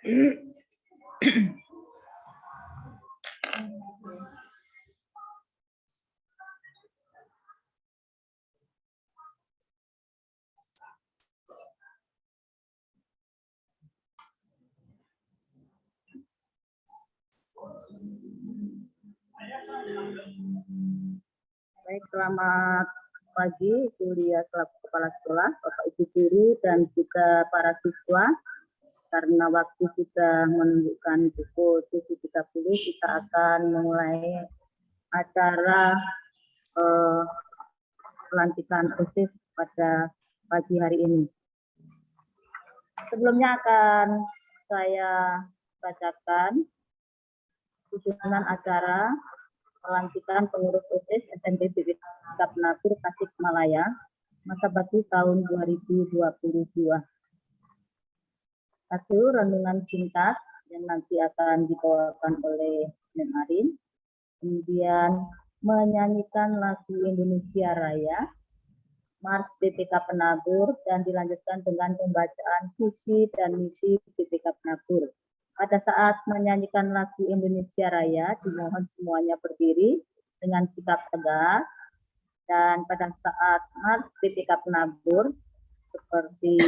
Baik, selamat pagi Ibu Lia selaku Kepala Sekolah, Bapak Ibu Guru dan juga para siswa. Karena waktu sudah menunjukkan pukul 7.30, kita akan memulai acara pelantikan OSIS pada pagi hari ini. Sebelumnya akan saya bacakan susunan acara pelantikan pengurus OSIS SMP BPK Penagur Tasikmalaya masa bakti tahun 2022. Satu, renungan singkat yang nanti akan dibawakan oleh Mem Arin. Kemudian menyanyikan lagu Indonesia Raya, Mars BPK Penagur, dan dilanjutkan dengan pembacaan visi dan misi BPK Penagur. Pada saat menyanyikan lagu Indonesia Raya, dimohon semuanya berdiri dengan sikap tegak. Dan pada saat Mars BPK Penagur, seperti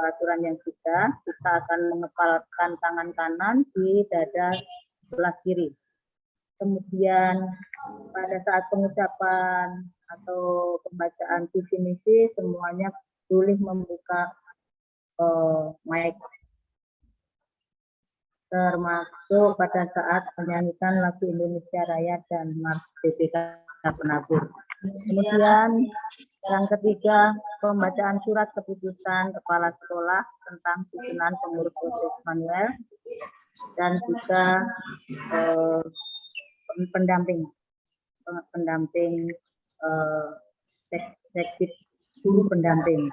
aturan yang sudah, kita akan mengepalkan tangan kanan di dada sebelah kiri. Kemudian pada saat pengucapan atau pembacaan visi misi, semuanya boleh membuka mic, termasuk pada saat menyanyikan lagu Indonesia Raya dan Mars BPK Penagur. Kemudian yang ketiga, pembacaan surat keputusan Kepala Sekolah tentang susunan pengurus OSIS manual dan juga pendamping sektif guru pendamping.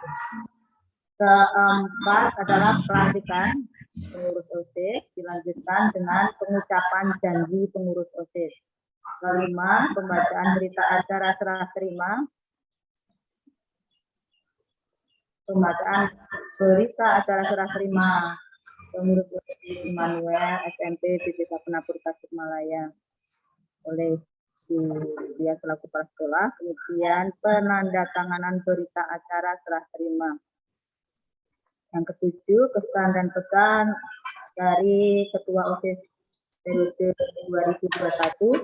Keempat adalah pelantikan pengurus OSIS, dilanjutkan dengan pengucapan janji pengurus OSIS. Kelima, pembacaan berita acara serah terima. Pembacaan berita acara serah terima pengurus OSIS Immanuel SMP BPK Penagur Tasikmalaya oleh dia selaku kepala sekolah. Kemudian penandatanganan berita acara serah terima. Yang ketujuh, kesan dan pesan dari Ketua OSIS periode 2021,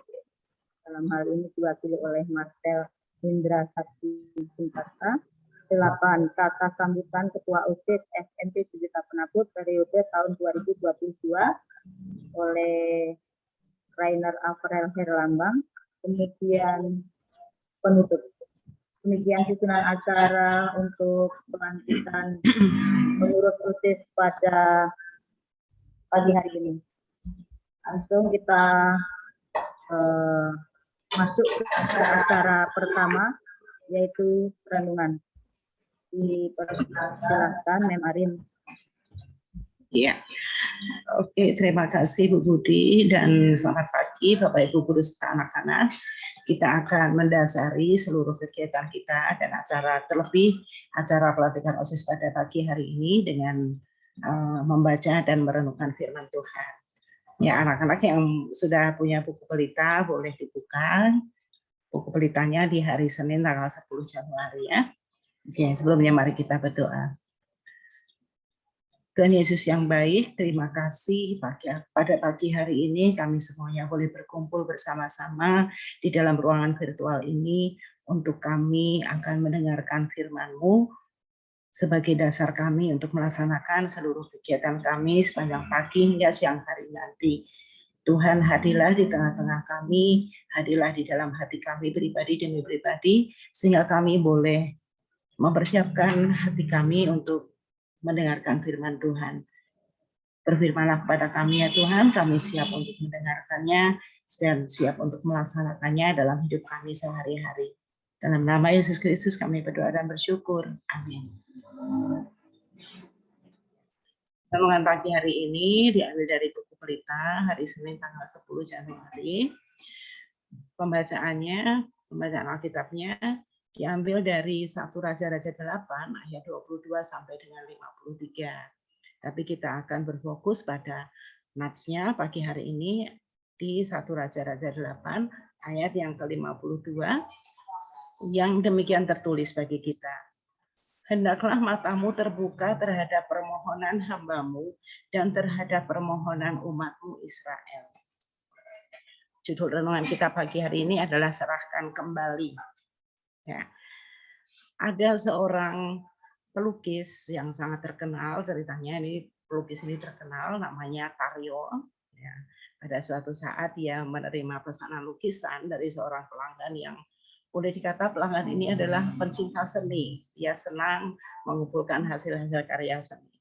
dalam hal ini diwakili oleh Marcel Indra Sakti Sintasa. 8. Kata sambutan Ketua OSIS SMP BPK Penagur periode tahun 2022 oleh Rainer Avrel Herlambang. Kemudian penutup. Demikian susunan acara untuk pelantikan pengurus OSIS pada pagi hari ini. Langsung kita masuk ke acara pertama, yaitu renungan. Dipersilahkan Mem Arin. Ya, oke, terima kasih Bu Budi dan selamat pagi Bapak Ibu guru serta anak-anak. Kita akan mendasari seluruh kegiatan kita dan acara, terlebih acara pelantikan OSIS pada pagi hari ini dengan membaca dan merenungkan firman Tuhan. Ya, anak-anak yang sudah punya buku pelita boleh dibuka buku pelitanya di hari Senin tanggal 10 Januari ya. Oke, sebelumnya mari kita berdoa. Tuhan Yesus yang baik, terima kasih pada pagi hari ini kami semuanya boleh berkumpul bersama-sama di dalam ruangan virtual ini untuk kami akan mendengarkan firman-Mu sebagai dasar kami untuk melaksanakan seluruh kegiatan kami sepanjang pagi hingga siang hari nanti. Tuhan, hadirlah di tengah-tengah kami, hadirlah di dalam hati kami pribadi demi pribadi, sehingga kami boleh mempersiapkan hati kami untuk mendengarkan firman Tuhan. Berfirmanlah kepada kami ya Tuhan, kami siap untuk mendengarkannya dan siap untuk melaksanakannya dalam hidup kami sehari-hari. Dalam nama Yesus Kristus kami berdoa dan bersyukur. Amin. Renungan pagi hari ini diambil dari buku pelita hari Senin tanggal 10 Januari. Pembacaan Alkitabnya diambil dari 1 Raja-Raja 8 ayat 22 sampai dengan 53. Tapi kita akan berfokus pada natsnya pagi hari ini di 1 Raja-Raja 8 ayat yang ke-52 yang demikian tertulis bagi kita. Hendaklah matamu terbuka terhadap permohonan hamba-Mu dan terhadap permohonan umat-Mu Israel. Judul renungan kita pagi hari ini adalah serahkan kembali. Ya. Ada seorang pelukis yang sangat terkenal, ceritanya ini pelukis ini terkenal, namanya Tario. Ya. Pada suatu saat dia menerima pesanan lukisan dari seorang pelanggan yang boleh dikata pelanggan ini adalah pencinta seni. Dia senang mengumpulkan hasil-hasil karya seni.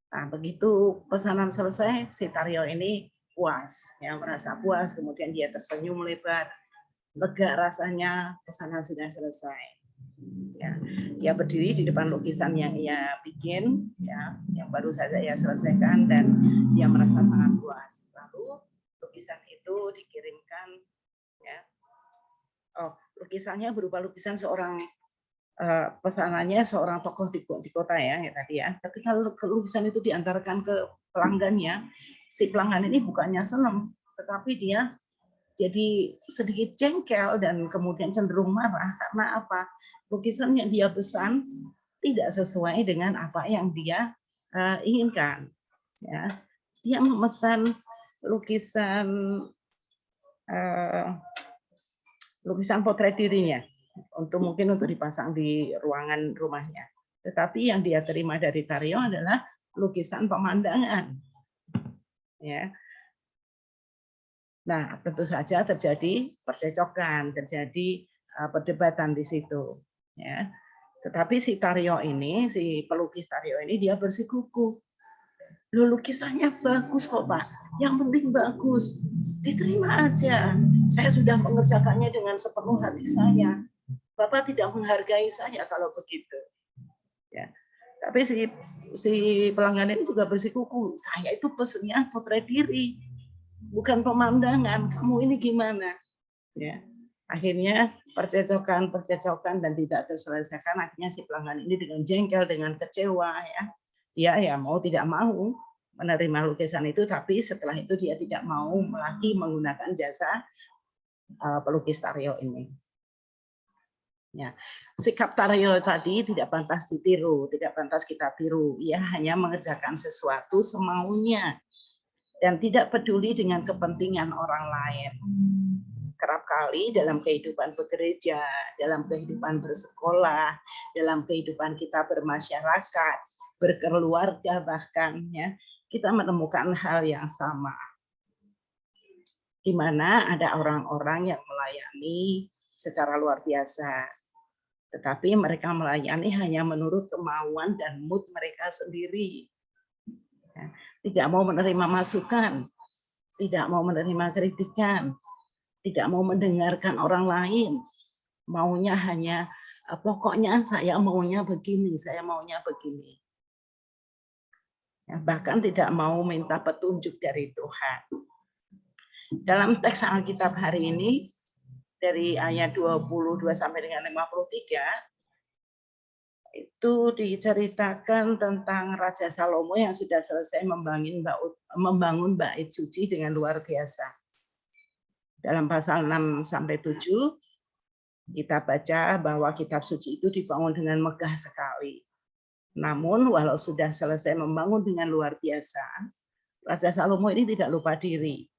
Nah, begitu pesanan selesai, si Tario ini puas, ya, merasa puas, kemudian dia tersenyum lebar, lega rasanya pesanan sudah selesai. Ya, dia berdiri di depan lukisan yang ia bikin, ya, yang baru saja ia selesaikan, dan dia merasa sangat puas. Lalu lukisan itu dikirimkan, ya. Lukisannya berupa lukisan seorang pesanannya seorang tokoh di kota ya tadi ya. Tapi kalau lukisan itu diantarkan ke pelanggannya, si pelanggan ini bukannya senang, tetapi dia jadi sedikit jengkel dan kemudian cenderung marah karena apa? Lukisan yang dia pesan tidak sesuai dengan apa yang dia inginkan. Ya, dia memesan lukisan potret dirinya mungkin untuk dipasang di ruangan rumahnya. Tetapi yang dia terima dari Tario adalah lukisan pemandangan. Ya. Nah, tentu saja terjadi percecokan, terjadi perdebatan di situ. Ya. Tetapi si Tario ini, si pelukis Tario ini, dia bersikukuh. Loh, lukisannya bagus kok Pak, yang penting bagus, diterima aja. Saya sudah mengerjakannya dengan sepenuh hati saya. Bapak tidak menghargai saya kalau begitu. Ya. Tapi si pelanggan ini juga bersikukuh, saya itu pesennya potret diri, bukan pemandangan. Kamu ini gimana? Ya. Akhirnya percecokan dan tidak terselesaikan. Akhirnya si pelanggan ini dengan jengkel, dengan kecewa, ya, dia ya mau tidak mau menerima lukisan itu, tapi setelah itu dia tidak mau lagi menggunakan jasa pelukis Tario ini. Ya, sikap Tario tadi tidak pantas ditiru, tidak pantas kita tiru. Ia hanya mengerjakan sesuatu semaunya dan tidak peduli dengan kepentingan orang lain. Kerap kali dalam kehidupan bekerja, dalam kehidupan bersekolah, dalam kehidupan kita bermasyarakat, berkeluarga bahkan, ya, kita menemukan hal yang sama. Di mana ada orang-orang yang melayani secara luar biasa, tetapi mereka melayani hanya menurut kemauan dan mood mereka sendiri. Tidak mau menerima masukan, tidak mau menerima kritikan, tidak mau mendengarkan orang lain, maunya hanya pokoknya saya maunya begini, saya maunya begini. Bahkan tidak mau minta petunjuk dari Tuhan. Dalam teks Alkitab hari ini, dari ayat 22 sampai dengan 53, itu diceritakan tentang Raja Salomo yang sudah selesai membangun bait suci dengan luar biasa. Dalam pasal 6 sampai 7, kita baca bahwa kitab suci itu dibangun dengan megah sekali. Namun walau sudah selesai membangun dengan luar biasa, Raja Salomo ini tidak lupa diri.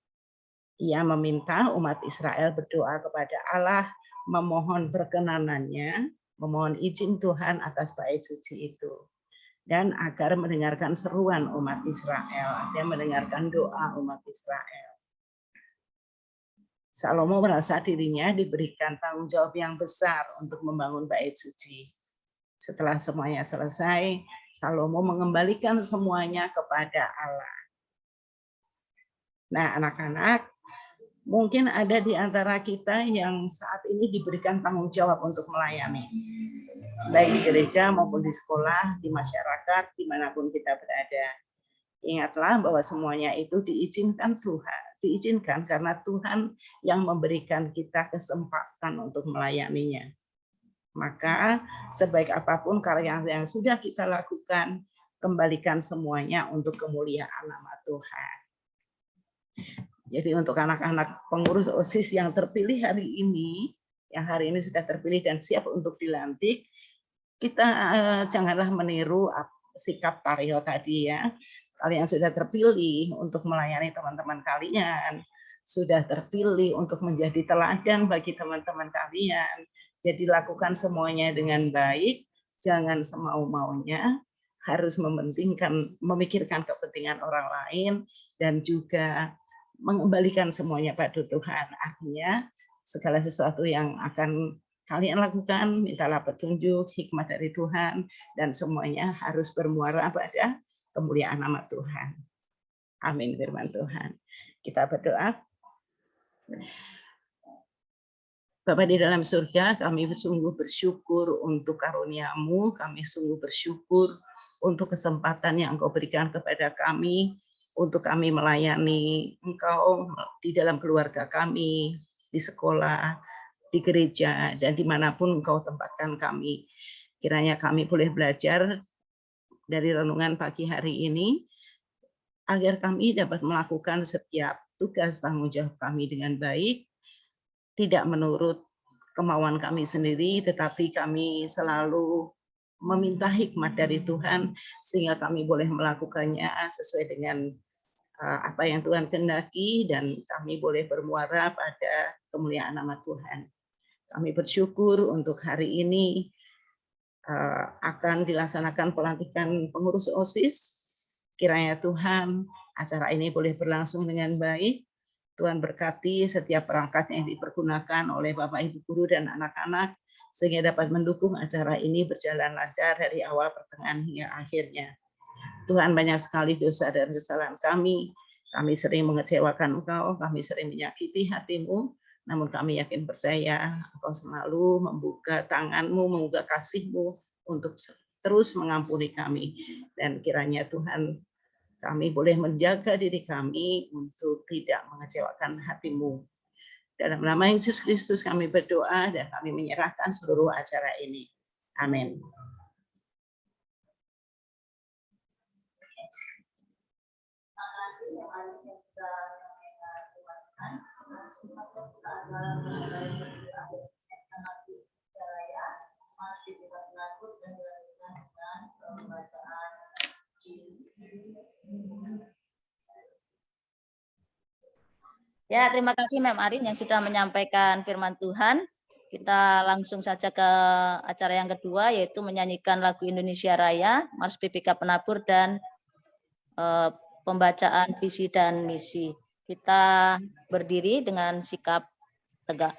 Ia meminta umat Israel berdoa kepada Allah, memohon perkenanannya, memohon izin Tuhan atas bait suci itu, dan agar mendengarkan seruan umat Israel, dia mendengarkan doa umat Israel. Salomo merasa dirinya diberikan tanggung jawab yang besar untuk membangun bait suci. Setelah semuanya selesai, Salomo mengembalikan semuanya kepada Allah. Nah, anak-anak, mungkin ada di antara kita yang saat ini diberikan tanggung jawab untuk melayani. Baik di gereja maupun di sekolah, di masyarakat, dimanapun kita berada. Ingatlah bahwa semuanya itu diizinkan Tuhan. Diizinkan karena Tuhan yang memberikan kita kesempatan untuk melayaninya. Maka sebaik apapun karya yang sudah kita lakukan, kembalikan semuanya untuk kemuliaan nama Tuhan. Jadi untuk anak-anak pengurus OSIS yang terpilih hari ini, yang hari ini sudah terpilih dan siap untuk dilantik, kita janganlah meniru sikap Taryo tadi ya. Kalian sudah terpilih untuk melayani teman-teman kalian, sudah terpilih untuk menjadi teladan bagi teman-teman kalian. Jadi lakukan semuanya dengan baik, jangan semau-maunya, harus memikirkan kepentingan orang lain dan juga mengembalikan semuanya pada Tuhan. Artinya segala sesuatu yang akan kalian lakukan, mintalah petunjuk, hikmat dari Tuhan, dan semuanya harus bermuara pada kemuliaan nama Tuhan. Amin firman Tuhan. Kita berdoa. Bapa di dalam surga, kami sungguh bersyukur untuk karunia-Mu, kami sungguh bersyukur untuk kesempatan yang Engkau berikan kepada kami, untuk kami melayani Engkau di dalam keluarga kami, di sekolah, di gereja, dan dimanapun Engkau tempatkan kami. Kiranya kami boleh belajar dari renungan pagi hari ini, agar kami dapat melakukan setiap tugas tanggung jawab kami dengan baik, tidak menurut kemauan kami sendiri, tetapi kami selalu meminta hikmat dari Tuhan, sehingga kami boleh melakukannya sesuai dengan apa yang Tuhan kehendaki, dan kami boleh bermuara pada kemuliaan nama Tuhan. Kami bersyukur untuk hari ini akan dilaksanakan pelantikan pengurus OSIS. Kiranya Tuhan, acara ini boleh berlangsung dengan baik. Tuhan berkati setiap perangkat yang dipergunakan oleh Bapak Ibu Guru dan anak-anak, sehingga dapat mendukung acara ini berjalan lancar dari awal, pertengahan, hingga akhirnya. Tuhan, banyak sekali dosa dan kesalahan kami. Kami sering mengecewakan Engkau, kami sering menyakiti hati-Mu, namun kami yakin percaya Engkau selalu membuka tangan-Mu, membuka kasih-Mu untuk terus mengampuni kami. Dan kiranya Tuhan, kami boleh menjaga diri kami untuk tidak mengecewakan hati-Mu. Dalam nama Yesus Kristus kami berdoa dan kami menyerahkan seluruh acara ini. Amin. Ya, terima kasih Mem Arin yang sudah menyampaikan firman Tuhan. Kita langsung saja ke acara yang kedua, yaitu menyanyikan lagu Indonesia Raya, Mars PPK Penabur, dan pembacaan visi dan misi. Kita berdiri dengan sikap tegak.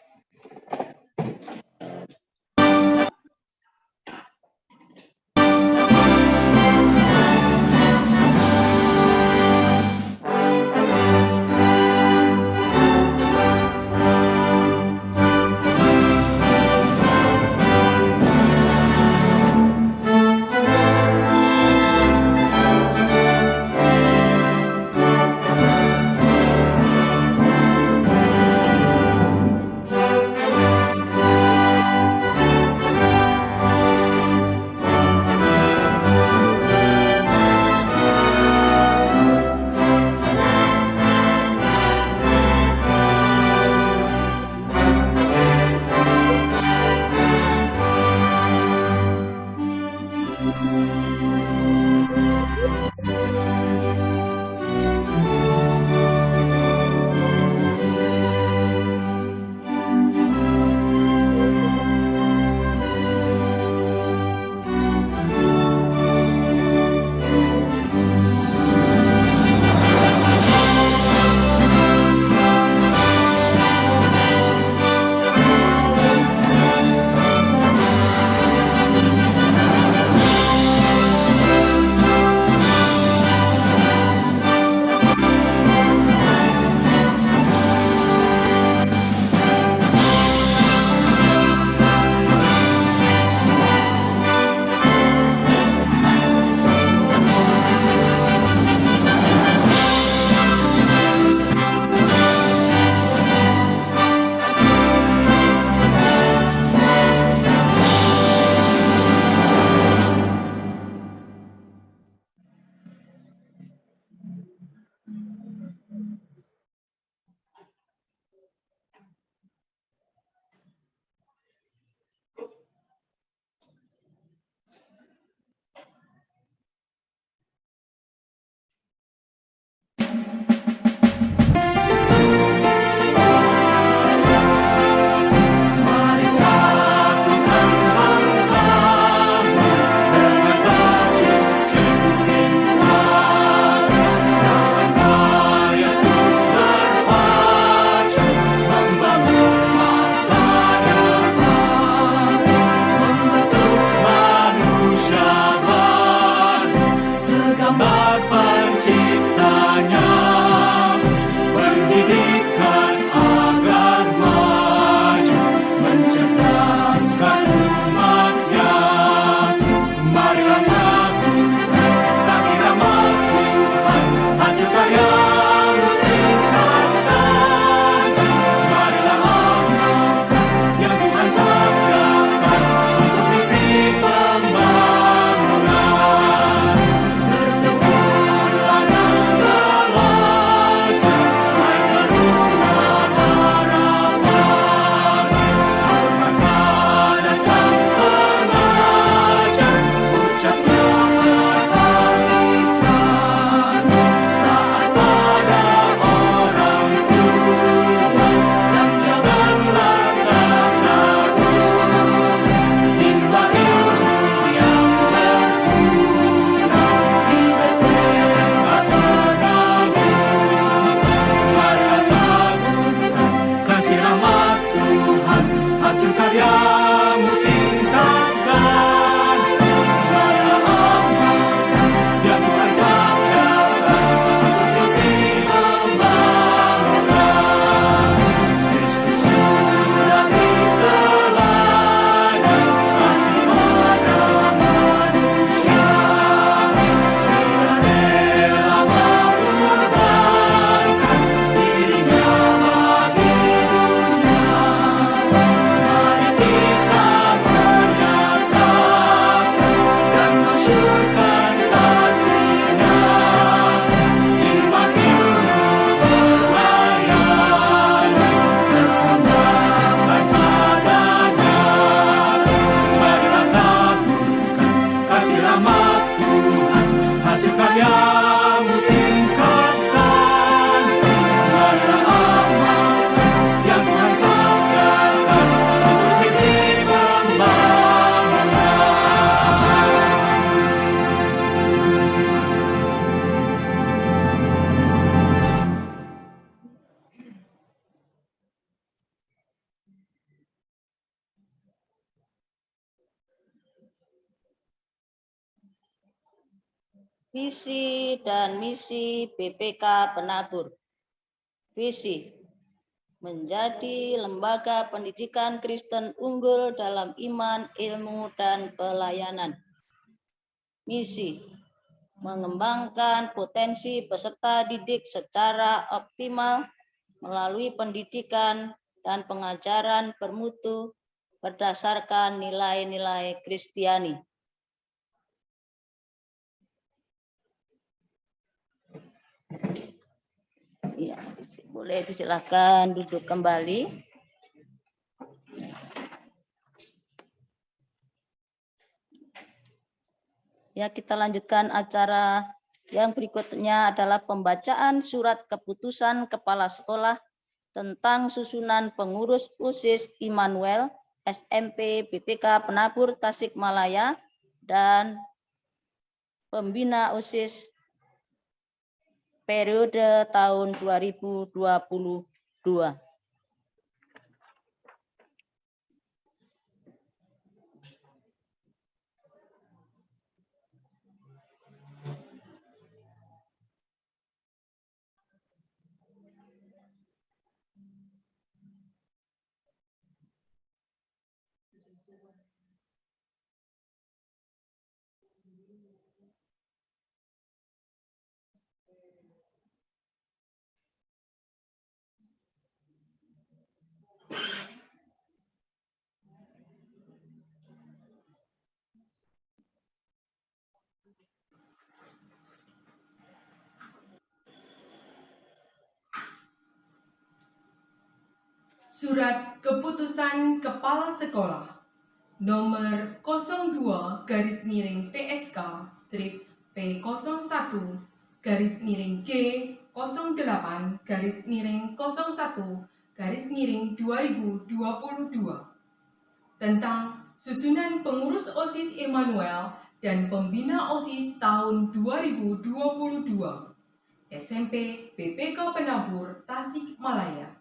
Visi dan misi BPK Penabur. Visi: menjadi lembaga pendidikan Kristen unggul dalam iman, ilmu, dan pelayanan. Misi: mengembangkan potensi peserta didik secara optimal melalui pendidikan dan pengajaran bermutu berdasarkan nilai-nilai Kristiani. Ya, boleh disilakan duduk kembali. Ya, kita lanjutkan acara yang berikutnya adalah pembacaan surat keputusan Kepala Sekolah tentang susunan pengurus OSIS Immanuel SMP BPK Penabur Tasikmalaya dan pembina OSIS periode tahun 2022. Surat Keputusan Kepala Sekolah nomor 02-G-08-P01-01-2022 tentang susunan pengurus OSIS Immanuel dan pembina OSIS tahun 2022 SMP BPK Penabur Tasikmalaya.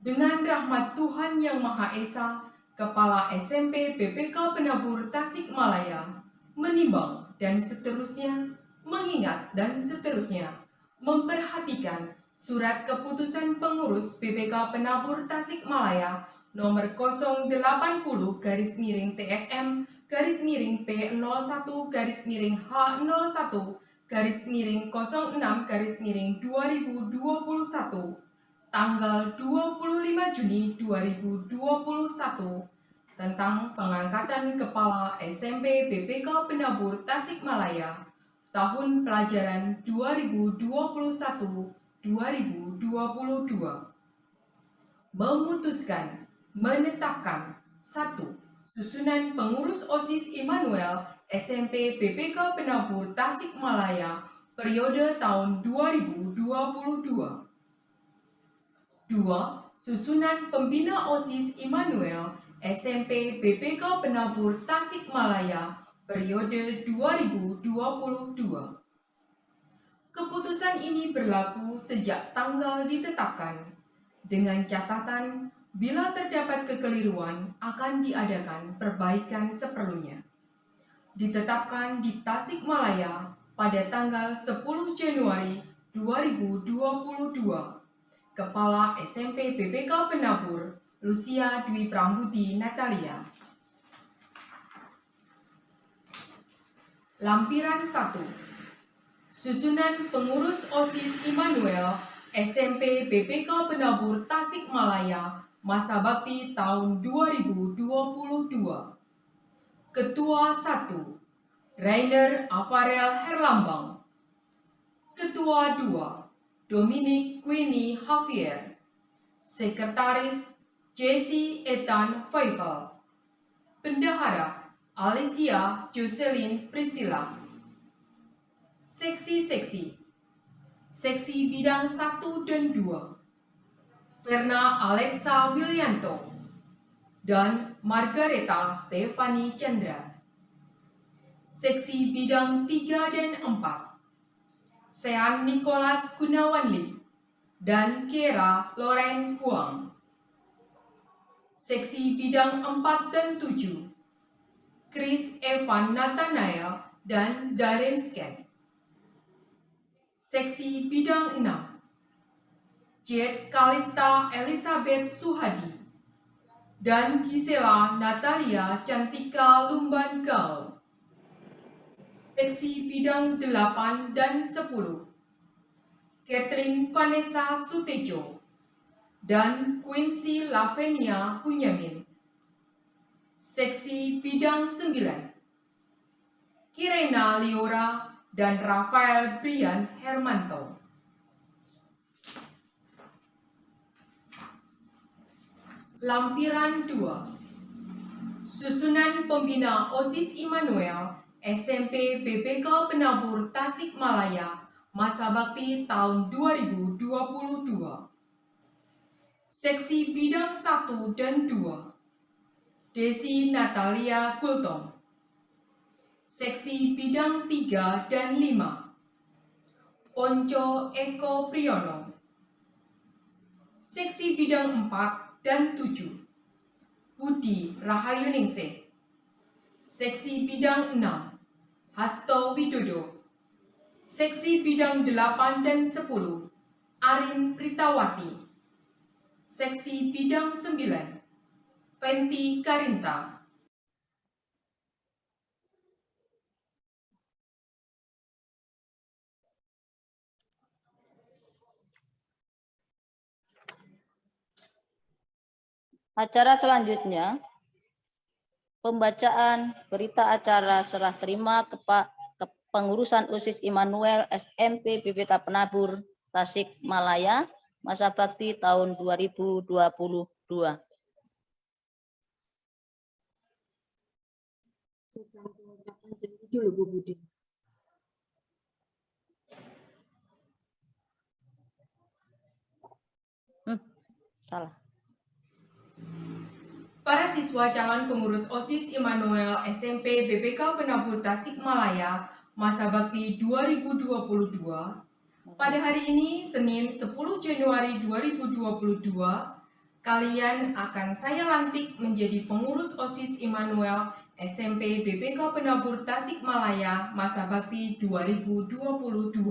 Dengan rahmat Tuhan Yang Maha Esa, Kepala SMP BPK Penabur Tasikmalaya menimbang dan seterusnya, mengingat dan seterusnya, memperhatikan surat keputusan pengurus BPK Penabur Tasikmalaya nomor 080-TSM-P01-06-06-2021 tanggal 25 Juni 2021 tentang pengangkatan Kepala SMP BPK Penabur Tasikmalaya tahun pelajaran 2021-2022. Memutuskan menetapkan 1. Susunan pengurus OSIS Immanuel SMP BPK Penabur Tasikmalaya periode tahun 2022. 2. Susunan pembina OSIS Immanuel SMP BPK Penabur Tasikmalaya periode 2022. Keputusan ini berlaku sejak tanggal ditetapkan, dengan catatan bila terdapat kekeliruan akan diadakan perbaikan seperlunya. Ditetapkan di Tasikmalaya pada tanggal 10 Januari 2022. Kepala SMP BPK Penabur, Lucia Dwi Prambuti Natalia. Lampiran 1. Susunan pengurus OSIS Immanuel SMP BPK Penabur Tasikmalaya masa bakti tahun 2022. Ketua 1. Rainer Avarel Herlambang. Ketua 2. Dominic Queenie Javier. Sekretaris Jesse Ethan Faifal. Bendahara Alicia Jocelyn Priscilla. Seksi-seksi. Seksi bidang 1 dan 2. Verna Alexa Willianto dan Margareta Stefani Chandra. Seksi bidang 3 dan 4. Sean Nicholas Gunawanli dan Kiera Loren Huang. Seksi bidang 4 dan 7. Chris Evan Nathanael dan Darren Scan. Seksi Bidang 6, Jet Kalista Elizabeth Suhadi dan Gisela Natalia Cantika Lumban-Gal. Seksi Bidang 8 dan 10, Catherine Vanessa Sutejo dan Quincy Lavenia Bunyamin. Seksi Bidang 9, Kirena Liora dan Rafael Brian Hermanto. Lampiran 2, Susunan Pembina OSIS Immanuel SMP BPK Penabur Tasikmalaya masa bakti tahun 2022. Seksi Bidang 1 dan 2, Desi Natalia Gultom. Seksi Bidang 3 dan 5, Onco Eko Priyono. Seksi Bidang 4 dan 7, Budi Rahayuningsih. Seksi Bidang 6, Hasto Widodo. Seksi Bidang 8 dan 10, Arin Pritawati. Seksi Bidang 9, Fenty Karinta. Acara selanjutnya, pembacaan berita acara serah terima kepengurusan OSIS Immanuel SMP BPK Penabur Tasikmalaya masa bakti tahun 2022. Dulu Bu Budi. Salah. Para siswa calon pengurus OSIS Immanuel SMP BPK Penabur Tasikmalaya masa bakti 2022, pada hari ini Senin 10 Januari 2022, kalian akan saya lantik menjadi pengurus OSIS Immanuel SMP BPK Penabur Tasikmalaya masa bakti 2022.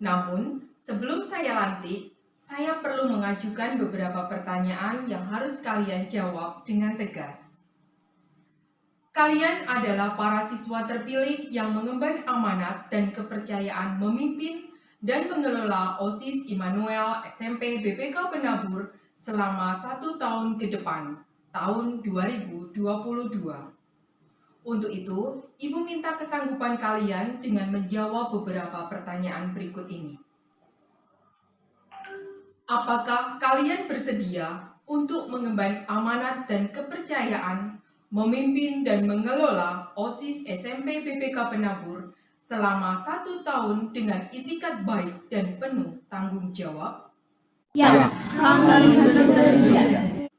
Namun, sebelum saya lantik, saya perlu mengajukan beberapa pertanyaan yang harus kalian jawab dengan tegas. Kalian adalah para siswa terpilih yang mengemban amanat dan kepercayaan memimpin dan mengelola OSIS Immanuel SMP BPK Penabur selama 1 tahun ke depan, tahun 2022. Untuk itu, Ibu minta kesanggupan kalian dengan menjawab beberapa pertanyaan berikut ini. Apakah kalian bersedia untuk mengemban amanat dan kepercayaan memimpin dan mengelola OSIS SMP BPK Penabur selama 1 tahun dengan itikat baik dan penuh tanggung jawab? Ya, kami bersedia.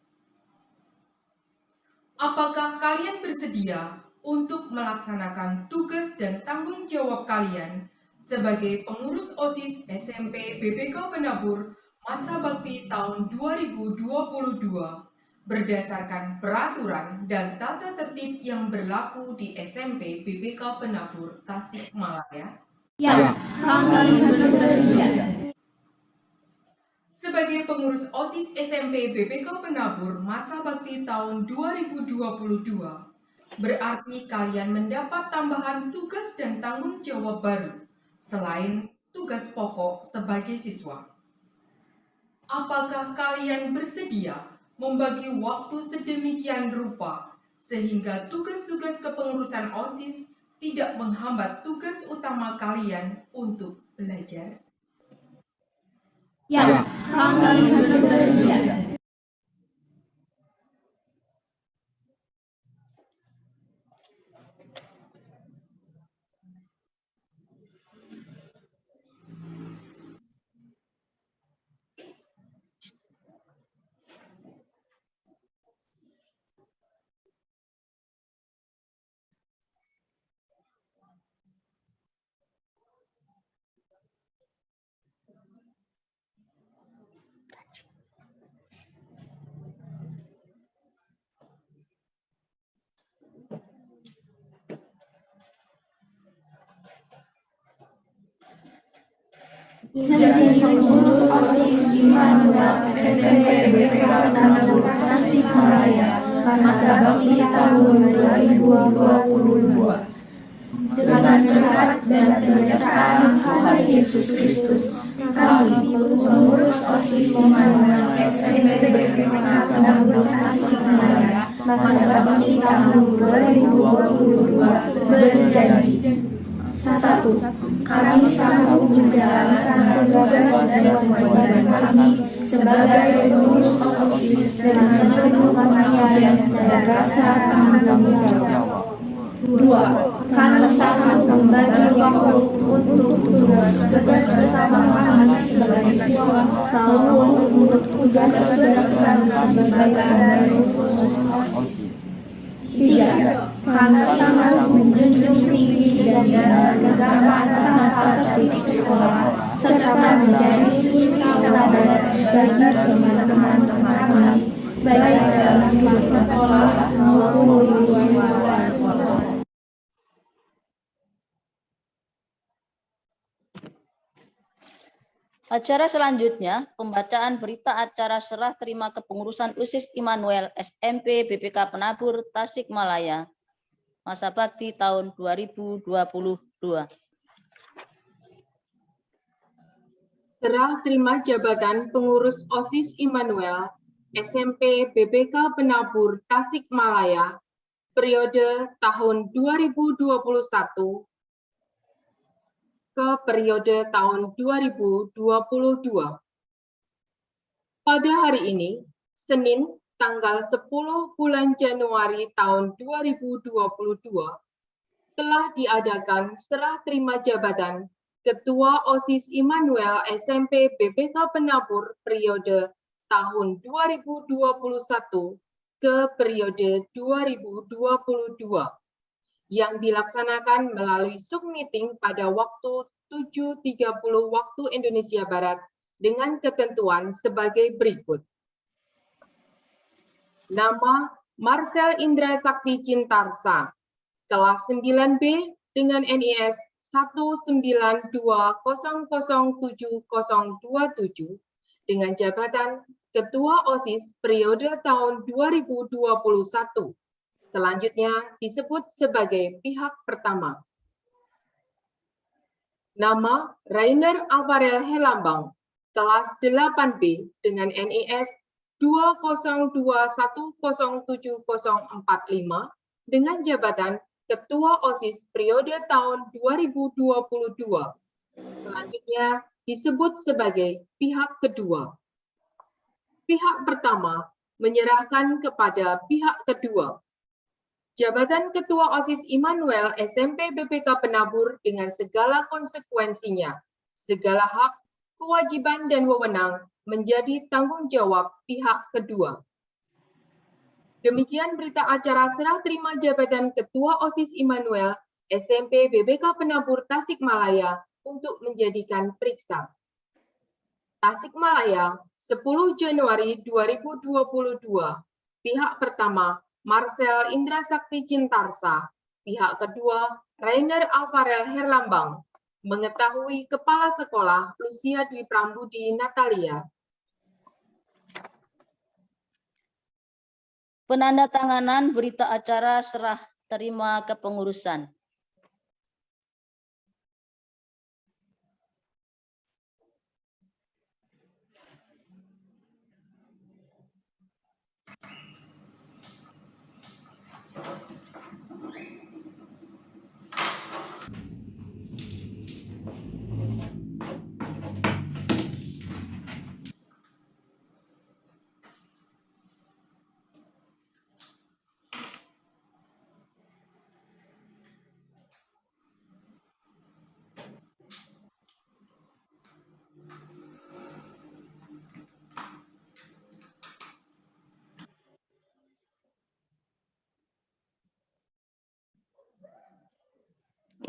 Apakah kalian bersedia untuk melaksanakan tugas dan tanggung jawab kalian sebagai pengurus OSIS SMP BPK Penabur masa bakti tahun 2022 berdasarkan peraturan dan tata tertib yang berlaku di SMP BPK Penabur Tasikmalaya? Ya, kami bersedia. Sebagai pengurus OSIS SMP BPK Penabur masa bakti tahun 2022, berarti kalian mendapat tambahan tugas dan tanggung jawab baru selain tugas pokok sebagai siswa. Apakah kalian bersedia membagi waktu sedemikian rupa sehingga tugas-tugas kepengurusan OSIS tidak menghambat tugas utama kalian untuk belajar? Ya, kami bersedia. menjadi pengurus OSIS Immanuel SMP BPK Penabur Tasikmalaya masa bakti tahun 2022. Dengan berkat dan penyertaan Tuhan Yesus Kristus, kami pengurus OSIS Immanuel SMP BPK Penabur Tasikmalaya masa bakti tahun 2022 berjanji. 1. Kami sanggup menjalankan tugas dan kewajiban kami sebagai pengurus OSIS dengan penuh pengabdian dan rasa tanggung jawab. 2. Kami sanggup membagi waktu untuk tugas utama kami sebagai siswa maupun untuk tugas sebagai pengurus OSIS. 3. Kami sangat menjunjung tinggi dan menegakkan tata tertib sekolah serta menjadi suri teladan bagi teman-teman kami baik dalam lingkungan sekolah maupun di luar sekolah. Acara selanjutnya, pembacaan berita acara serah terima kepengurusan OSIS Immanuel SMP BPK Penabur Tasikmalaya masa bakti tahun 2022. Serah terima jabatan pengurus OSIS Immanuel SMP BPK Penabur Tasikmalaya periode tahun 2021 ke periode tahun 2022. Pada hari ini, Senin tanggal 10 bulan Januari tahun 2022, telah diadakan serah terima jabatan Ketua OSIS Immanuel SMP BPK Penabur periode tahun 2021 ke periode 2022. Yang dilaksanakan melalui Zoom meeting pada waktu 7.30 waktu Indonesia Barat dengan ketentuan sebagai berikut. Nama Marcel Indra Sakti Cintarsa, kelas 9B dengan NIS 192007027 dengan jabatan Ketua OSIS periode tahun 2021. Selanjutnya disebut sebagai pihak pertama. Nama Rainer Avarel Helambang, kelas 8B dengan NIS 202107045 dengan jabatan Ketua OSIS periode tahun 2022. Selanjutnya disebut sebagai pihak kedua. Pihak pertama menyerahkan kepada pihak kedua jabatan Ketua OSIS Immanuel SMP BPK Penabur dengan segala konsekuensinya, segala hak, kewajiban, dan wewenang menjadi tanggung jawab pihak kedua. Demikian berita acara serah terima jabatan Ketua OSIS Immanuel SMP BPK Penabur Tasikmalaya untuk menjadikan periksa. Tasikmalaya, 10 Januari 2022, pihak pertama, Marcel Indra Sakti Cintarsa, pihak kedua, Rainer Avarel Herlambang, mengetahui Kepala Sekolah Lucia Dwi Prambudi Natalia. Penandatanganan berita acara serah terima kepengurusan.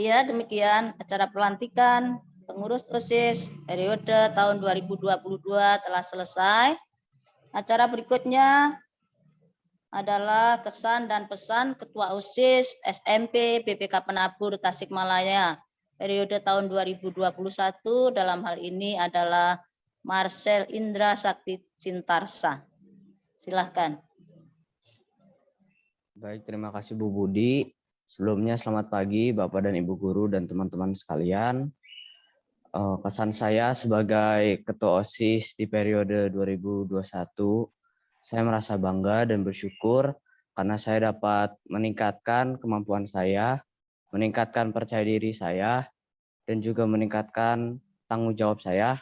Ya, demikian acara pelantikan pengurus OSIS periode tahun 2022 telah selesai. Acara berikutnya adalah kesan dan pesan Ketua OSIS SMP BPK Penabur Tasikmalaya periode tahun 2021 dalam hal ini adalah Marcel Indra Sakti Cintarsa. Silahkan. Baik, terima kasih Bu Budi. Sebelumnya selamat pagi Bapak dan Ibu Guru dan teman-teman sekalian. Kesan saya sebagai Ketua OSIS di periode 2021, saya merasa bangga dan bersyukur karena saya dapat meningkatkan kemampuan saya, meningkatkan percaya diri saya, dan juga meningkatkan tanggung jawab saya.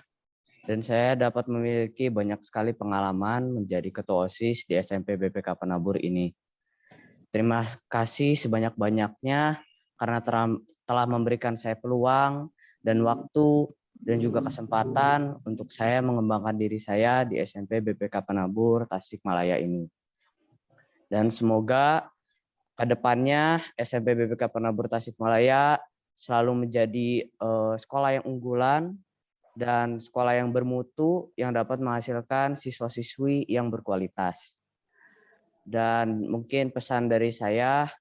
Dan saya dapat memiliki banyak sekali pengalaman menjadi Ketua OSIS di SMP BPK Penabur ini. Terima kasih sebanyak-banyaknya karena telah memberikan saya peluang dan waktu dan juga kesempatan untuk saya mengembangkan diri saya di SMP BPK Penabur Tasikmalaya ini. Dan semoga ke depannya SMP BPK Penabur Tasikmalaya selalu menjadi sekolah yang unggulan dan sekolah yang bermutu yang dapat menghasilkan siswa-siswi yang berkualitas. Dan mungkin pesan saya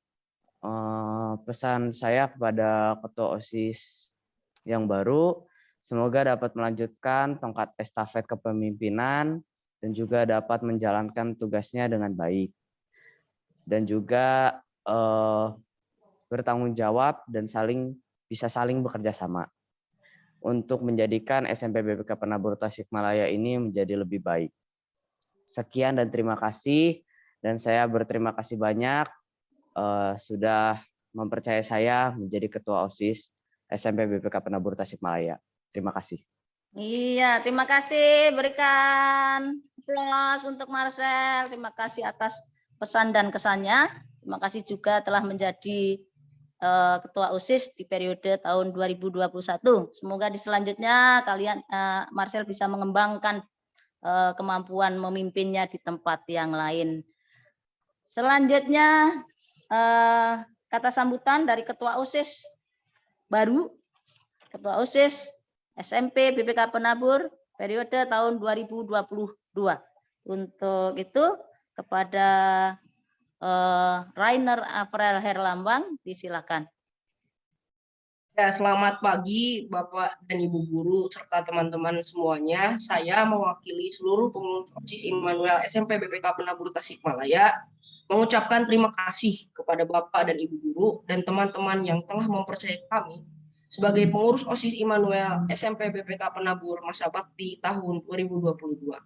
kepada Ketua OSIS yang baru, semoga dapat melanjutkan tongkat estafet kepemimpinan dan juga dapat menjalankan tugasnya dengan baik. Dan juga bertanggung jawab dan bisa saling bekerja sama untuk menjadikan SMP BPK Penabur Tasikmalaya ini menjadi lebih baik. Sekian dan terima kasih. Dan saya berterima kasih banyak sudah mempercayai saya menjadi Ketua OSIS SMP BPK Penabur Tasikmalaya. Terima kasih. Iya, terima kasih. Berikan aplaus untuk Marcel. Terima kasih atas pesan dan kesannya. Terima kasih juga telah menjadi Ketua OSIS di periode tahun 2021. Semoga di selanjutnya kalian Marcel bisa mengembangkan kemampuan memimpinnya di tempat yang lain. Selanjutnya kata sambutan dari Ketua OSIS baru, Ketua OSIS SMP BPK Penabur periode tahun 2022. Untuk itu kepada Rainer April Herlambang, disilakan. Ya, selamat pagi Bapak dan Ibu Guru serta teman-teman semuanya. Saya mewakili seluruh pengurus OSIS Immanuel SMP BPK Penabur Tasikmalaya mengucapkan terima kasih kepada Bapak dan Ibu Guru dan teman-teman yang telah mempercayai kami sebagai pengurus OSIS Immanuel SMP BPK Penabur masa bakti tahun 2022.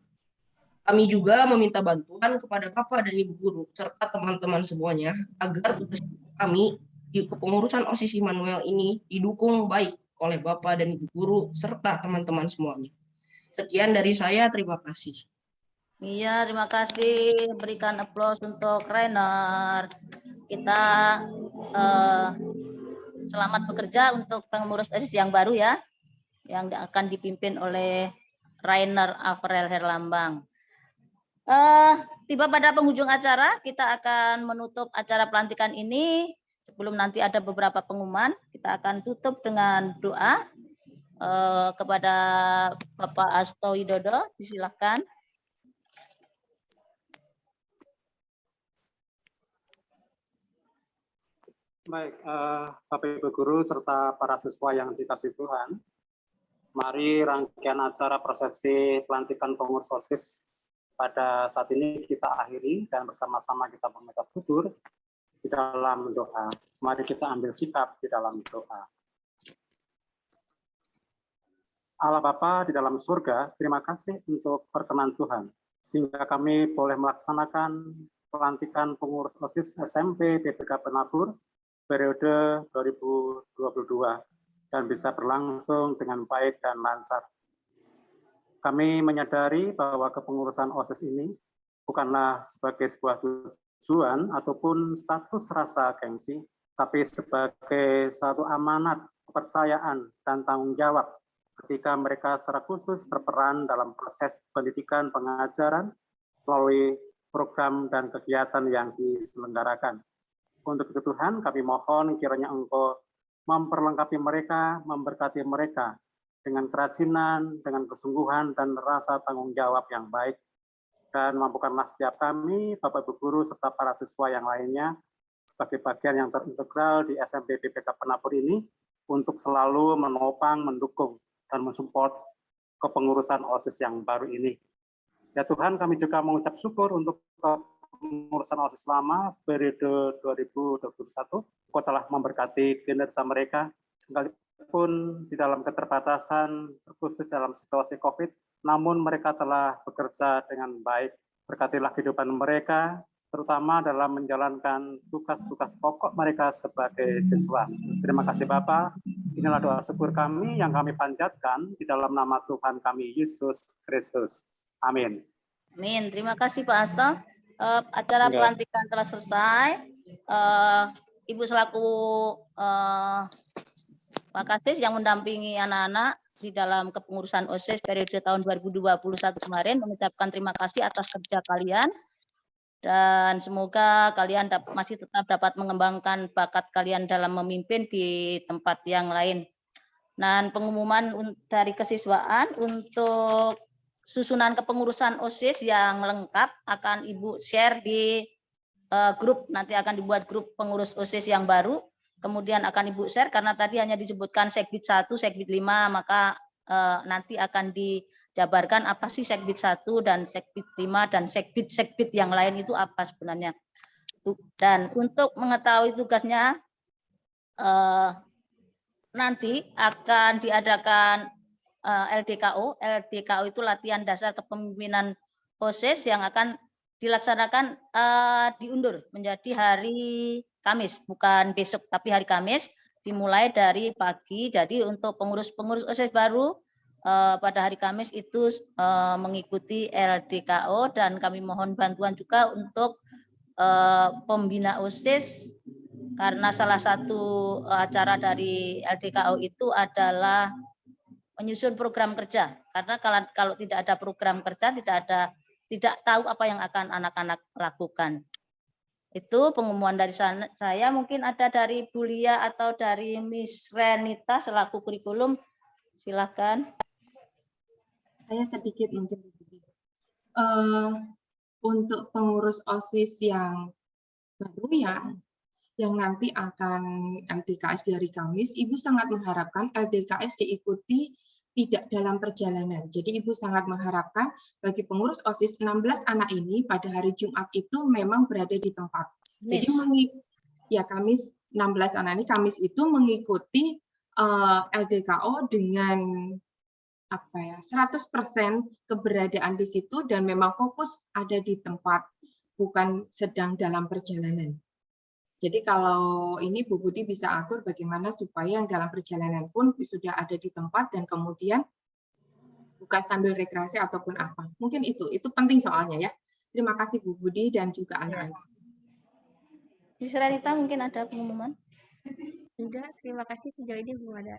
Kami juga meminta bantuan kepada Bapak dan Ibu Guru serta teman-teman semuanya agar tugas kami di kepengurusan OSIS Immanuel ini didukung baik oleh Bapak dan Ibu Guru serta teman-teman semuanya. Sekian dari saya, terima kasih. Iya, terima kasih. Berikan aplaus untuk Rainer. Kita selamat bekerja untuk pengurus OSIS yang baru ya, yang akan dipimpin oleh Rainer April Herlambang. Tiba pada penghujung acara, kita akan menutup acara pelantikan ini. Sebelum nanti ada beberapa pengumuman, kita akan tutup dengan doa kepada Bapak Hasto Widodo. Silakan. Baik, Bapak Ibu Guru serta para siswa yang dikasihi Tuhan, mari rangkaian acara prosesi pelantikan pengurus OSIS pada saat ini kita akhiri dan bersama-sama kita meminta syukur di dalam doa. Mari kita ambil sikap di dalam doa. Allah Bapa di dalam surga, terima kasih untuk perkenan Tuhan, sehingga kami boleh melaksanakan pelantikan pengurus OSIS SMP BPK Penabur periode 2022 dan bisa berlangsung dengan baik dan lancar. Kami menyadari bahwa kepengurusan OSIS ini bukanlah sebagai sebuah tujuan ataupun status rasa gengsi, tapi sebagai satu amanat, kepercayaan, dan tanggung jawab ketika mereka secara khusus berperan dalam proses pendidikan pengajaran melalui program dan kegiatan yang diselenggarakan. Untuk itu Tuhan, kami mohon kiranya Engkau memperlengkapi mereka, memberkati mereka dengan kerajinan, dengan kesungguhan, dan rasa tanggung jawab yang baik. Dan mampukanlah setiap kami, Bapak Ibu Guru, serta para siswa yang lainnya, sebagai bagian yang terintegral di SMP BPK Penabur ini, untuk selalu menopang, mendukung, dan mensupport kepengurusan OSIS yang baru ini. Ya Tuhan, kami juga mengucap syukur untuk kepengurusan OSIS lama periode 2021. Kau telah memberkati kinerja mereka, sekalipun di dalam keterbatasan, khusus dalam situasi COVID, namun mereka telah bekerja dengan baik. Berkatilah kehidupan mereka, terutama dalam menjalankan tugas-tugas pokok mereka sebagai siswa. Terima kasih Bapak. Inilah doa syukur kami yang kami panjatkan di dalam nama Tuhan kami, Yesus Kristus. Amin. Amin. Terima kasih Pak Hasto. Acara pelantikan telah selesai. Ibu selaku Pak Kadis yang mendampingi anak-anak di dalam kepengurusan OSIS periode tahun 2021 kemarin mengucapkan terima kasih atas kerja kalian. Dan semoga kalian masih tetap dapat mengembangkan bakat kalian dalam memimpin di tempat yang lain. Dan pengumuman dari kesiswaan untuk susunan kepengurusan OSIS yang lengkap akan Ibu share di grup. Nanti akan dibuat grup pengurus OSIS yang baru. Kemudian akan Ibu share karena tadi hanya disebutkan Sekbid 1, Sekbid 5, maka nanti akan dijabarkan apa sih Sekbid 1 dan Sekbid 5 dan Sekbid yang lain itu apa sebenarnya. Dan untuk mengetahui tugasnya nanti akan diadakan LDKO. LDKO itu latihan dasar kepemimpinan OSIS yang akan dilaksanakan diundur menjadi hari Kamis, bukan besok tapi hari Kamis, dimulai dari pagi. Jadi untuk pengurus-pengurus OSIS baru pada hari Kamis itu mengikuti LDKO, dan kami mohon bantuan juga untuk pembina OSIS karena salah satu acara dari LDKO itu adalah menyusun program kerja, karena kalau tidak ada program kerja tidak tahu apa yang akan anak-anak lakukan. Itu pengumuman dari saya. Mungkin ada dari Bu Lia atau dari Miss Renita selaku kurikulum, silakan. Saya sedikit mungkin untuk pengurus OSIS yang baru yang nanti akan LDKS di hari Kamis, Ibu sangat mengharapkan LDKS diikuti tidak dalam perjalanan. Jadi Ibu sangat mengharapkan bagi pengurus OSIS 16 anak ini pada hari Jumat itu memang berada di tempat. Jadi Kamis 16 anak ini Kamis itu mengikuti LDKO dengan 100% keberadaan di situ dan memang fokus ada di tempat, bukan sedang dalam perjalanan. Jadi kalau ini Bu Budi bisa atur bagaimana supaya yang dalam perjalanan pun sudah ada di tempat dan kemudian bukan sambil rekreasi ataupun apa. Mungkin itu penting soalnya ya. Terima kasih Bu Budi dan juga anak-anak. Miss Renita mungkin ada pengumuman? Enggak, terima kasih sejauh ini belum ada.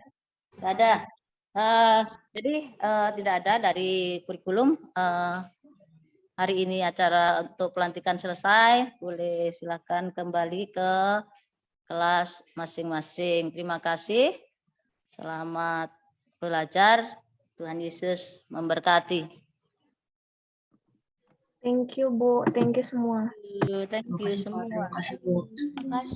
Tidak ada. Jadi tidak ada dari kurikulum. Hari ini acara untuk pelantikan selesai, boleh silakan kembali ke kelas masing-masing. Terima kasih, selamat belajar, Tuhan Yesus memberkati. Thank you Bu, thank you semua. Thank you semua. Terima kasih Bu. Terima kasih.